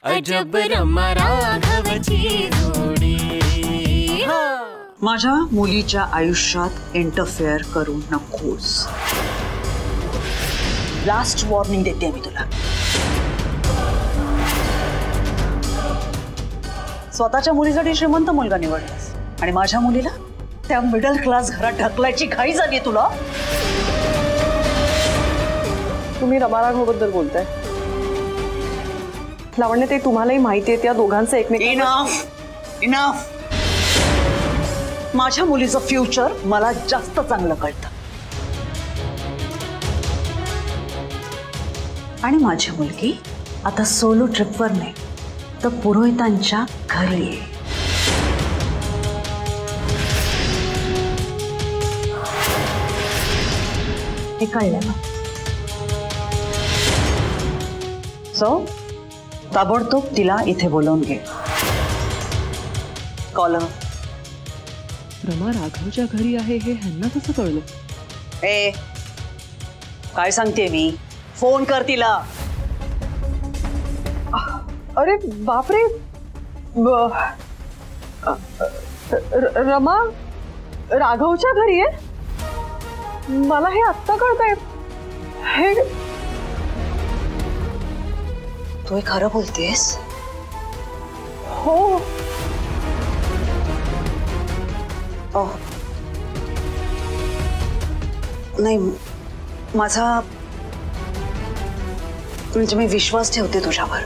अजब रमा राघवची जोडी। माझ्या मुलीच्या आयुष्यात इंटरफेअर करू नकोस। लास्ट वॉर्निंग देते मी तुला। स्वतःच्या मुलीसाठी श्रीमंत मुलगा निवडलास आणि माझ्या मुलीला त्या मिडल क्लास घरात ढकलायची घाई झाली तुला। तुम्ही रमा राघवबद्दल बोलताय लावण्य, ते तुम्हालाही माहिती आहे त्या दोघांचं एकमेकांना। इनफ। माझ्या मुलीचं फ्युचर मला जास्त चांगलं कळतं आणि माझी मुलगी आता सोलो ट्रिपवर नाही तर पुरोहितांच्या घरी आहे। हे कळलं ना? सो ताबडतोब तिला इथे बोलवून घे। कॉलर रमा राघवच्या घरी आहे हे ह्यांना कसं कळलं? ए काय सांगते मी? फोन कर तिला। अरे बापरे, रमा राघवच्या घरी आहे? मला हे आत्ता कळतंय। हे तू हे खरं बोलतेस? हो। नाही, माझा म्हणजे मी विश्वास ठेवते तुझ्यावर। आय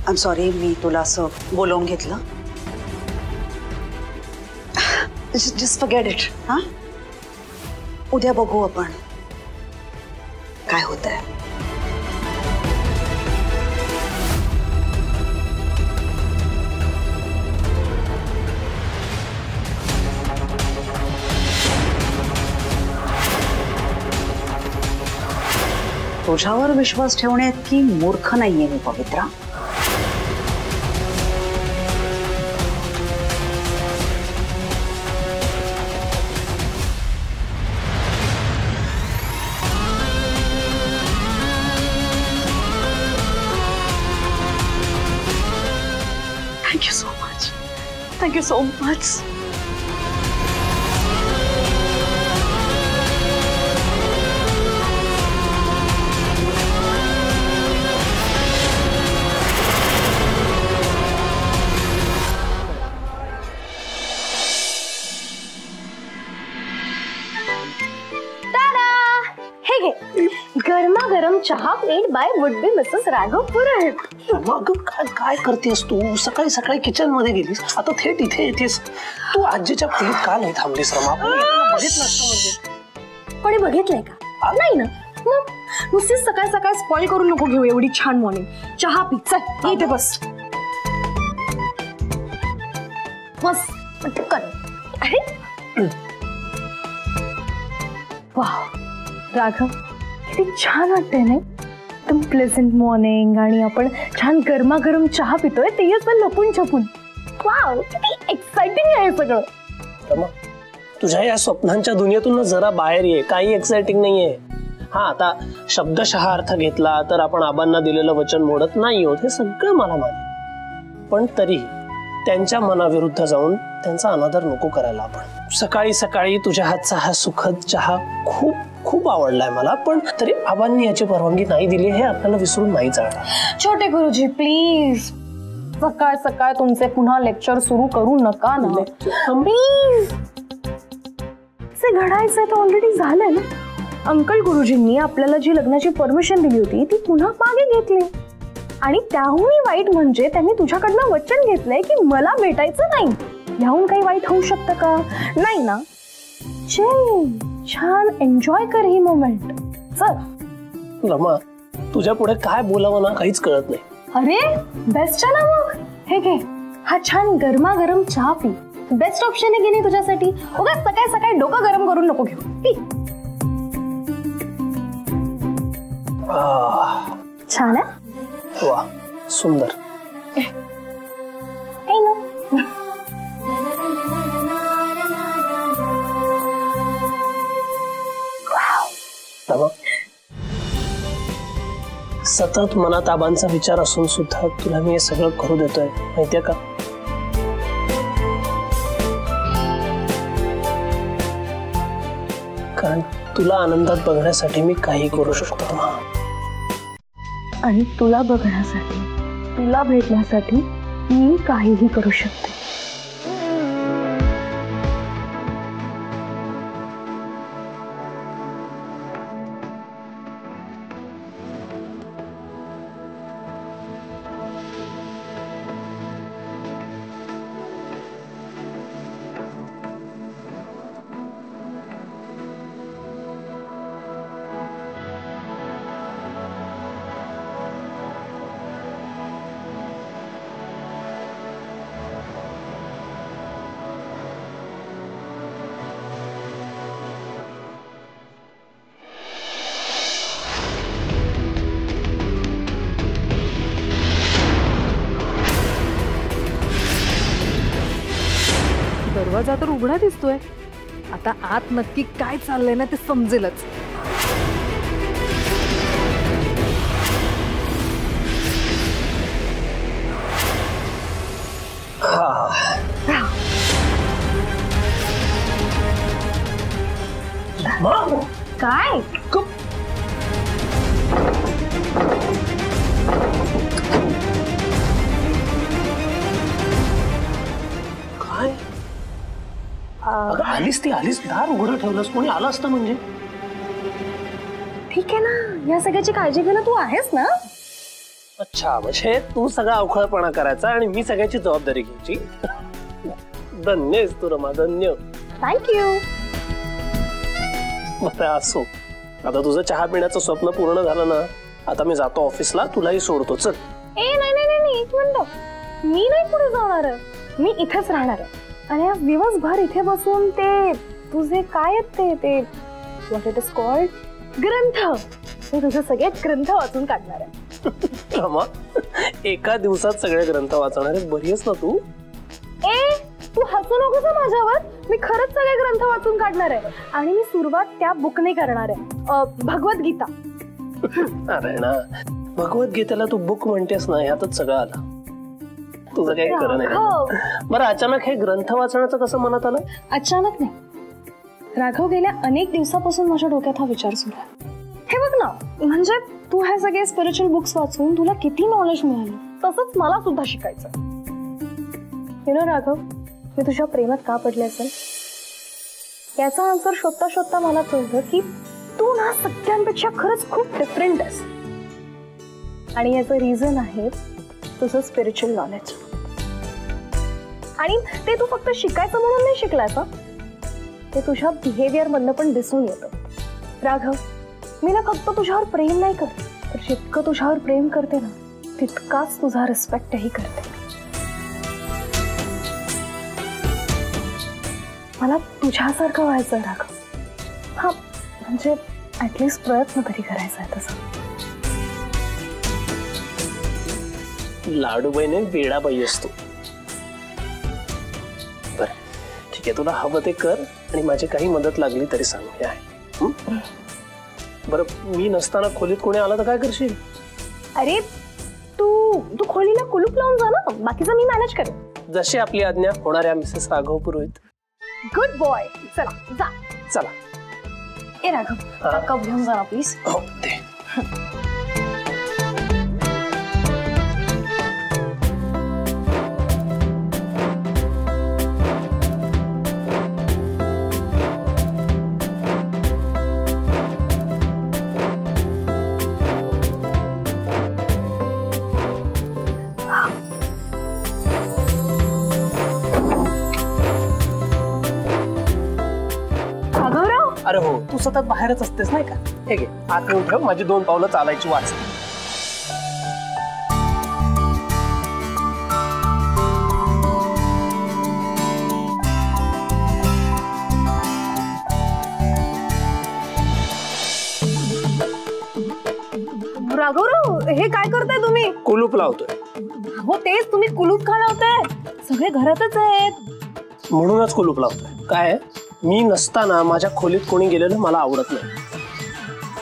एम सॉरी, मी तुला असं बोलवून घेतलं। Just forget it. हा, उद्या बघू आपण काय होतंय। तुझ्यावर विश्वास ठेवण्याइतकी मूर्ख नाहीये मी Pavitra. Thank you so much. Thank you so much. गरमागरम चहा paid by would be Mrs Raghav Purohit. काय काय करतेस तू? सकाळी सकाळी किचन मध्ये गेलीस, आता थेट इथे येतेस। तू आजीच्या खोलीत का नाही थांबलीस रमा? बघितलं असतं म्हणजे। कोणी बघितलंय का? नाही ना, मग नुसतीच सकाळ सकाळ स्पॉइल करून नको घेऊ एवढी छान मॉर्निंग। चहा पी, चल इथे बस बस पटकन। वाह राघव, किती छान वाटतंय नाही? एकदम प्लेझंट मॉर्निंग आणि आपण छान गरमागरम चहा पितोय, ते पण लपून छपून। वाव, किती एक्साइटिंग आहे सगळं। रमा, तुझ्या या स्वप्नांच्या दुनियेतून जरा बाहेर ये। काही एक्साइटिंग नाहीये। हा, आता शब्दशः अर्थ घेतला तर आपण आबांना दिलेलं वचन मोडत नाही आहोत, हे सगळं मला मान्य। पण तरी त्यांच्या मनाविरुद्ध जाऊन त्यांचा अनादर नको करायला आपण। सकाळी सकाळी तुझ्या हातचा हा सुखद चहा खूप खूप आवडलाय मला, पण तरी आबांनी याची परवानगी नाही दिली हे आपल्याला विसरून नाही चालणार। छोटे गुरुजी प्लीज, सकाळ सकाळ तुमचे पुन्हा लेक्चर सुरू करू नका ना प्लीज। जे घडायचंय ते ऑलरेडी झालंय ना। अंकल गुरुजींनी आपल्याला जी लग्नाची परमिशन दिली होती ती पुन्हा मागे घेतली आणि त्याहूनही वाईट म्हणजे त्यांनी तुझ्याकडनं वचन घेतलंय की मला भेटायचं नाही। याहून काही वाईट होऊ शकतं का? नाही ना? छान एन्जॉय कर ही मोमेंट। चल रमा, तुझ्या पुढे काय बोलावं ना काहीच कळत नाही। अरे बेस्ट ना मग, हे घे हा छान गरमागरम चहा पी। बेस्ट ऑप्शन आहे की नाही तुझ्यासाठी? उगाच सकाळी सकाळी डोकं गरम करून नको घेऊ, पी। छान आहे? वाह, सुंदर। सतत मनात आबांचा विचार असून सुद्धा तुला मी हे सगळं करू देतोय माहितीये का? कारण तुला आनंदात बघण्यासाठी मी काही करू शकतो. आणि तुला बघण्यासाठी, तुला भेटण्यासाठी मी काहीही करू शकते. दरवाजा तर उघडा दिसतोय. आता आत नक्की काय चाललंय ना ते समजेलच. काय काय आलीस ती आलीस, दार उघडं ठेवलंस, कोणी आलं असतं म्हणजे. ठीक आहे ना, या सगळ्याची काळजी घ्यायला तू आहेस ना. अच्छा, म्हणजे तू सगळा अवखळपणा करायचा आणि मी सगळ्याची जबाबदारी घ्यायची. धन्य आहेस तू रमा, धन्य. थँक्यू. बरं असो, आता तुझं चहा पिण्याचं स्वप्न पूर्ण झालं ना. आता मी जातो ऑफिसला, तुलाही सोडतो. चल. ए नाही नाही नाही, एक मिनिट. मी नाही पुढे जाणार आहे, मी इथेच राहणार आहे. आणि आज दिवसभर इथे बसून ते तुझे काय ते व्हॉट इट इज कॉल्ड ग्रंथ, ते तुझे सगळे ग्रंथ वाचून काढणार आहे. रमा, एका दिवसात सगळे ग्रंथ वाचणार आहेस, बरी आहेस ना तू? ए तू हसू नकोस माझ्यावर. मी खरंच सगळे ग्रंथ वाचून काढणार आहे. आणि मी सुरुवात त्या बुकने करणार आहे, भगवद्गीता. अरे ना, भगवद्गीतेला तू बुक म्हणतेस ना, ह्यातच सगळं आलं. तुझं काही खरं नाही. बरं, अचानक हे ग्रंथ वाचण्याचं कसं मनात आलं? अचानक नाही, राघव गेल्या अनेक दिवसापासून माझ्या डोक्यात हा विचार सुरू आहे. हे बघ ना, म्हणजे तू हे सगळे स्पिरिच्युअल बुक्स वाचून तुला किती नॉलेज मिळालं, तसंच मला सुद्धा शिकायचं. यु नो राघव, मी तुझ्या प्रेमात का पडले असेल याचा आन्सर शोधता शोधता मला कळलं की तू ना सगळ्यांपेक्षा खरंच खूप डिफरंट आहेस. आणि याचं रिझन आहे तुझं स्पिरिच्युअल नॉलेज. आणि ते तू फक्त शिकायचं म्हणून नाही शिकलास, ते तुझ्या बिहेवियर मधनं पण दिसून येतं. राघव, मी ना फक्त तुझ्यावर प्रेम नाही करते, तर जितकं तुझ्यावर प्रेम करते ना तितकाच तुझा रिस्पेक्टही करते. मला तुझ्यासारखं व्हायचं राघव. हा म्हणजे ऍटलिस्ट प्रयत्न तरी करायचा आहे तसा. लाडूबाईने वेडाबाई असतो. बर ठीक आहे, तुला हवं ते कर आणि माझी काही मदत लागली तरी सांग. हे आहे. बरं, मी नसताना खोलीत कोणी आलं तर काय करशील? अरे तू खोलीला कुलूप लावून जा ना, बाकीचं मी मॅनेज करेन. जशी आपली आज्ञा. होणाऱ्या Mrs Raghav Purohit. Good boy. चला जा. चला. ए राघव, कप घेऊन जा ना प्लीज. हो ते. अरे हो, तू सतत बाहेरच असतेस नाही का? हे घे, आत येऊन ठेव, माझी 2 पावलं चालायची वाच. राघवराव, हे काय करताय तुम्ही? कुलूप लावतोय. हो तेच, तुम्ही कुलूप का लावताय? सगळे घरातच आहेत. म्हणूनच कुलूप लावतोय. काय मी नसताना माझ्या खोलीत कोणी गेलेलं मला आवडत नाही.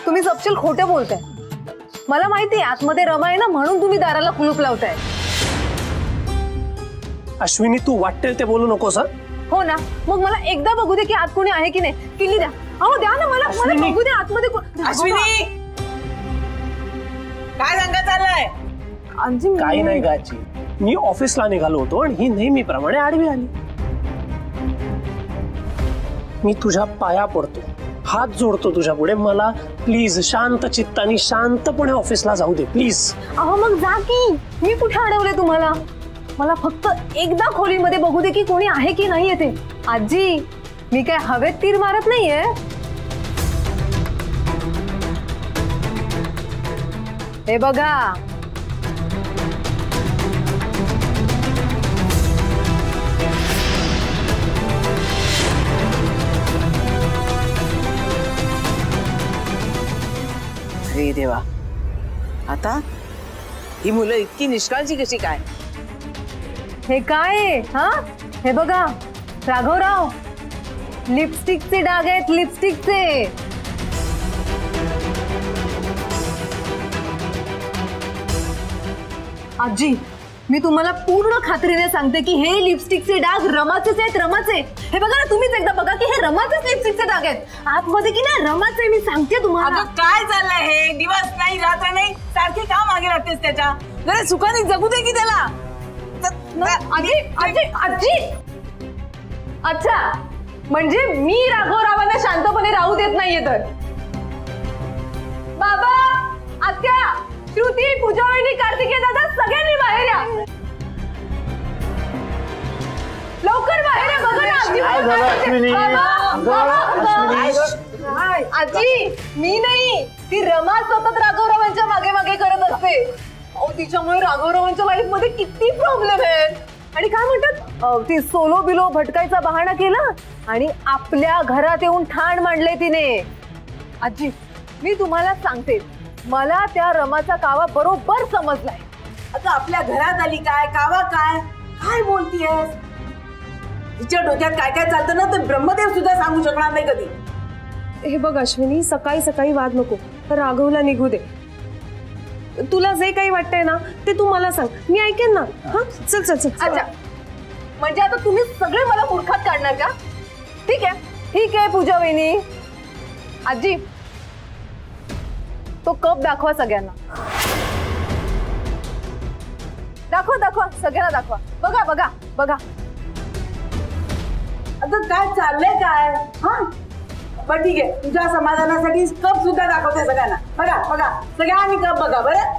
तुम्ही सपशेल खोटे बोलताय. मला माहिती आहे आतमध्ये रमा आहे ना, म्हणून तुम्ही दाराला कुलूप लावताय. अश्विनी तू वाटेल ते बोलू नकोस हा. हो ना, मग मला एकदा बघू दे की आत कोणी आहे की नाही. किल्ली द्या. अहो द्या ना मला, मला बघू दे आतमध्ये अश्विनी काय रंग चाललाय? काही नाही गाची, मी ऑफिसला निघालो होतो आणि ही नेहमीप्रमाणे आडवी आली. मी तुझ्या पाया पडतो, हात जोडतो तुझ्या पुढे, मला प्लीज शांत चित्तानी शांतपणे ऑफिसला जाऊ दे प्लीज. अहो मग जा की, मी कुठे अडवले तुम्हाला? मला फक्त एकदा खोलीमध्ये बघू दे की कोणी आहे की नाही येते. आजी मी काय हवेत तीर मारत नाहीये. हे बघा, अरे देवा, आता ही मुलं इतकी निष्काळजी कशी काय? हे काय आहे? हा हे बघा राघवराव, लिपस्टिकचे डाग आहेत, लिपस्टिकचे. आजी मी तुम्हाला पूर्ण खात्रीने सांगते की हे लिपस्टिकचे डाग रमाचेच आहेत, रमाचे. हे बघा ना, तुम्हीच एकदा बघा की हे रमाचेच लिपस्टिकचे डाग आहेत. आतमध्ये की नाही रमाचे, मी सांगते तुम्हाला. अगं काय चाललंय हे? दिवस नाही रात्र नाही सारखी का मागे लागतेस त्याच्या? जरा सुखाने जगू दे की त्याला. आजी आजी आजी, अच्छा म्हणजे मी राघवरावांना शांतपणे राहू देत नाहीये तर? बाबा, आत्या, श्रुती, पूजा वहिनी, कार्तिकेय दादा, सगळ्यांनी बाहेर या. लवकर बाहेर या. बघा ना आजी, आजी मी नाही, ती रमा सतत राघवरावांच्या मागे मागे करत असते. अहो तिच्यामुळे राघवरावांच्या लाईफ मध्ये किती प्रॉब्लेम आहेत. आणि काय म्हणतात, ती सोलो बिलो भटकायचा बहाणा केला आणि आपल्या घरात येऊन ठाण मांडले तिने. आजी मी तुम्हाला सांगते, मला त्या रमाचा कावा बरोबर समजलाय. आता आपल्या घरात आली काय, कावा काय, काय बोलतीयस? तिच्या डोक्यात काय काय चालतं ना तर ब्रह्मदेव सुद्धा सांगू शकणार नाही कधी. हे बघ अश्विनी, सकाळी सकाळी वाद नको, राघवला निघू दे. तुला जे काही वाटतंय ना ते तू मला सांग, मी ऐकेन ना. हा चल चल चल. अच्छा म्हणजे आता तुम्ही सगळे मला मूर्खात काढणार का? ठीक आहे ठीक आहे पूजा वहिनी. आजी तो कप दाखवा सगळ्यांना. दाखवा दाखवा सगळ्यांना दाखवा. बघा बघा बघा. आता काय चाललंय काय? हा पण ठीक आहे, तुझ्या समाधानासाठी कप सुद्धा दाखवते सगळ्यांना. बघा बघा सगळ्यांनी कप बघा बरं.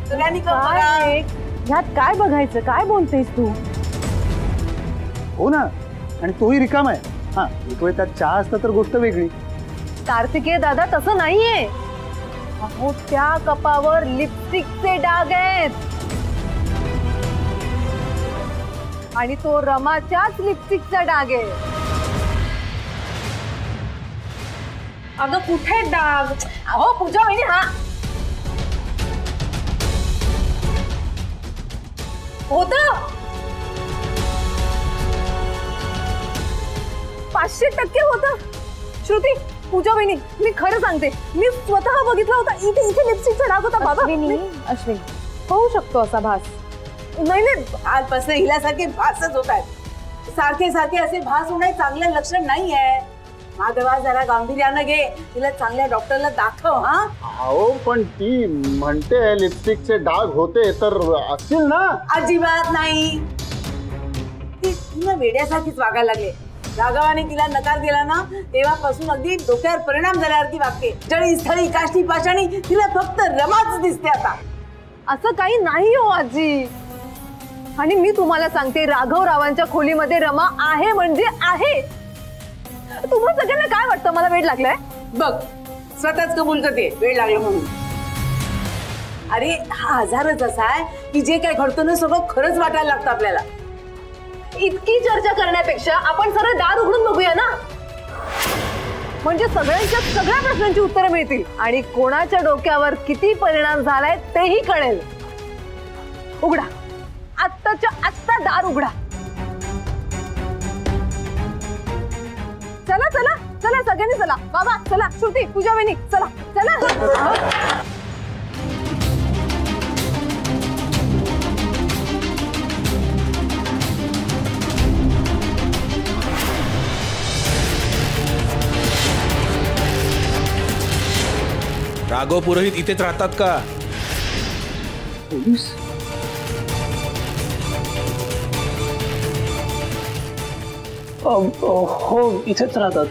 सगळ्यांनी कप बघा. ह्यात काय बघायचं? काय बोलतेस तू? हो ना, आणि तोही रिकाम आहे. हा एक वेळ त्यात चहा असता तर गोष्ट वेगळी. कार्तिकेय दादा तसं नाहीये. अहो त्या कपावर लिपस्टिकचे डाग आहेत आणि तो रमाच्याच लिपस्टिकचा डाग आहे. अगं कुठे डाग? अहो पूजा वहिनी, हा होत 500% होतं. श्रुती, पूजा वहिनी, मी खरं सांगते, मी स्वतः बघितला होता. इथे इथे लिपस्टिकचा डाग होता बाबा. अश्विनी होऊ शकतो असा भास. नाही नाही, आजपासून हिल्यासारखे भासच होत आहेत. सारखे सारखे असे भास होणे चांगलं लक्षण नाही आहे. माधवा जरा गांभीर्यानं घे, तिला चांगल्या डॉक्टरला दाखव. हा अहो पण ती म्हणते लिपस्टिकचे डाग होते तर असतील ना? अजिबात नाही. तिला वेड्यासारखीच वागायला लागले. राघवाने तिला नकार दिला ना तेव्हापासून अगदी डोक्यावर परिणाम झाल्यासारखी वागते. जळी स्थळी काष्टी पाषाणी तिला फक्त रमाच दिसते आता. असं काही नाही हो आजी. आणि मी तुम्हाला सांगते, राघवरावांच्या खोलीमध्ये रमा आहे म्हणजे आहे. तुम्हाला सगळ्यांना काय वाटतं मला वेळ लागलाय? बघ स्वतःच कबूल करते वेळ लागला म्हणून. अरे हा आजारच असा आहे की जे काय घडतं ना सगळं खरंच वाटायला लागतं आपल्याला. इतकी चर्चा करण्यापेक्षा आपण सरळ दार उघडून बघूया ना, म्हणजे सगळ्यांच्या सगळ्या प्रश्नांची उत्तरं मिळतील आणि कोणाच्या डोक्यावर किती परिणाम झालाय तेही कळेल. उघडा, आत्ताच्या आत्ता दार उघडा. चला चला. चला सगळ्यांनी चला. बाबा चला, श्रुती, पूजा वहिनी चला चला. राघव पुरोहित इथेच राहतात का? पोलीस? हो इथेच राहतात.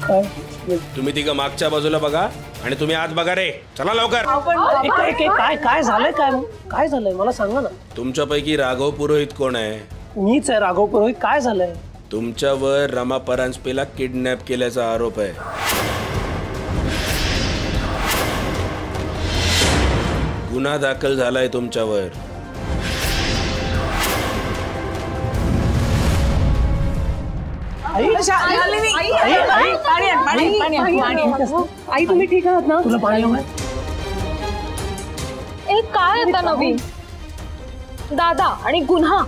काय? तुम्ही तिघं मागच्या बाजूला बघा आणि तुम्ही आत बघा रे. चला लवकर. काय झालंय? काय झालंय मला सांगा ना. तुमच्यापैकी राघव पुरोहित कोण आहे? मीच आहे राघव पुरोहित. काय झालंय? तुमच्यावर रमा परांजपेला किडनॅप केल्याचा आरोप आहे. गुन्हा दाखल झालाय तुमच्यावर. आई तुम्ही ठीक आहात ना? तुला पाणी हवंय? काय आता नवीन? दादा आणि गुन्हा.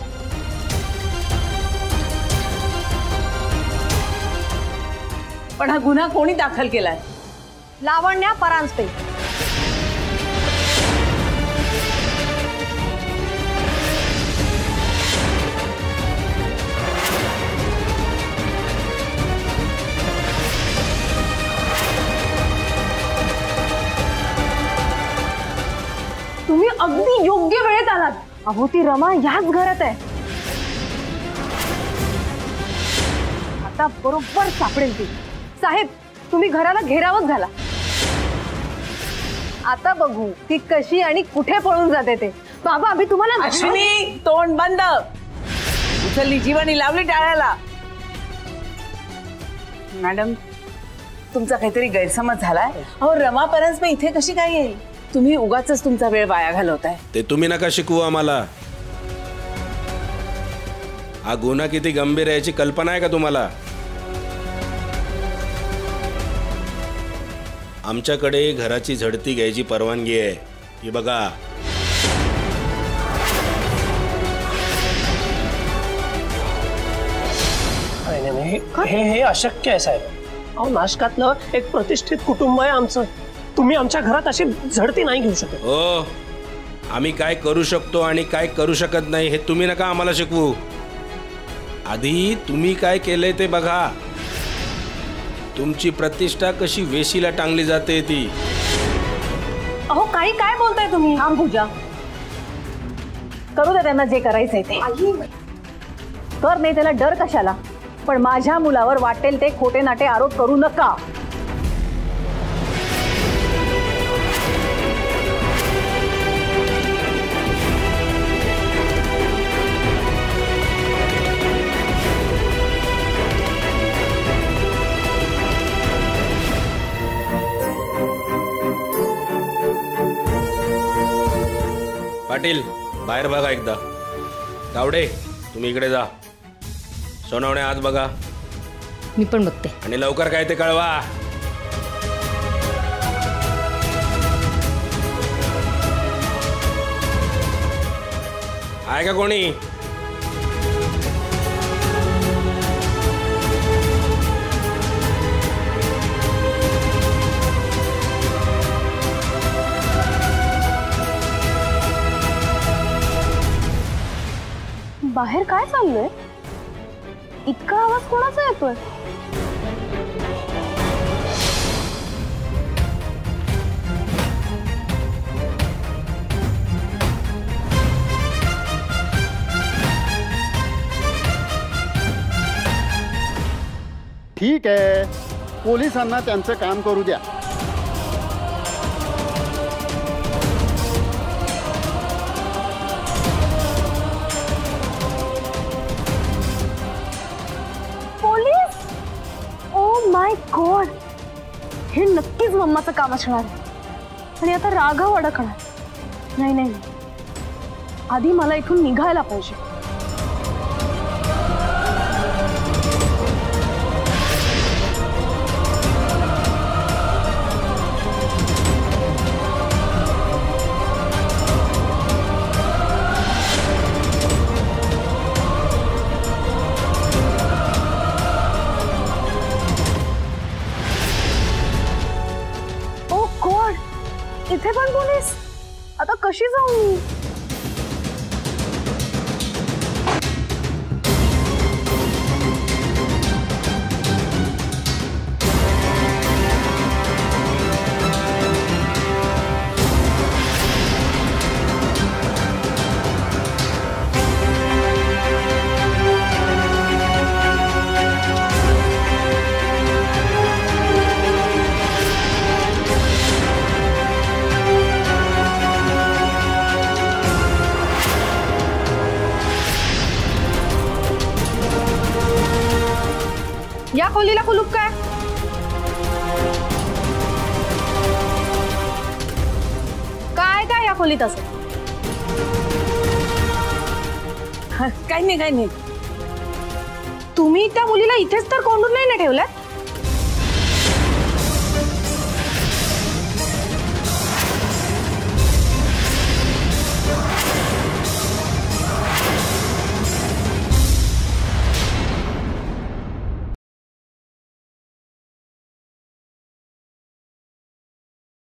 पण हा गुन्हा कोणी दाखल केलाय? लावण्या परांजपे. तुम्ही अगदी योग्य वेळेत आलात. अहो ती रमा याच घरात आहे. आता बरोबर सापडेल ती. साहेब तुम्ही घराला घेरावच घाला. आता बघू ती कशी आणि कुठे पळून जाते ते. बाबा आम्ही तुम्हाला. अश्विनी तोंड बंद. उचलली जीवानी लावली टाळ्याला. मॅडम तुमचा काहीतरी गैरसमज झालाय. अहो रमा परांजपे इथे कशी काय येईल? तुम्ही उगाच तुमचा वेळ वाया घालवताय. ते तुम्ही नका शिकवू आम्हाला. हा गुन्हा किती गंभीर आहे याची कल्पना आहे का तुम्हाला? आमच्याकडे घराची झडती घ्यायची परवानगी आहे. ही बघा. हे अशक्य आहे साहेब. अहो नाशकातलं एक प्रतिष्ठित कुटुंब आहे आमचं. तुम्ही आमच्या घरात अशी झडती नाही घेऊ शकत. हो आम्ही काय करू शकतो आणि काय करू शकत नाही हे तुम्ही नका आम्हाला शिकवू. आधी तुम्ही काय केलंय ते बघा. तुमची प्रतिष्ठा कशी वेशीला टांगली जाते ती. अहो काही काय बोलताय तुम्ही? थांब पूजा. करू दे त्यांना जे करायचंय ते. कर नाही त्याला डर कशाला. पण माझ्या मुलावर वाटेल ते खोटे नाटे आरोप करू नका. पाटील बाहेर बघा एकदा. गावडे तुम्ही इकडे जा. सोनवणे आत बघा. मी पण बघते. आणि लवकर काय ते कळवा. आहे का कोणी? बाहेर काय चाललंय? इतका आवाज कोणाचा येतोय? ठीक आहे, पोलिसांना त्यांचं काम करू द्या. माय गॉड, हे नक्कीच मम्माचं काम असणार आहे. आणि आता राघव अडकणार. नाही नाही, आधी मला इथून निघायला पाहिजे. इथे पण पोलीस? आता कशी जाऊ मी? या खोलीला कुलूप काय? काय काय या खोलीत असं? काही नाही काही नाही. तुम्ही त्या मुलीला इथेच तर कोंडून नाही ना ठेवलंय?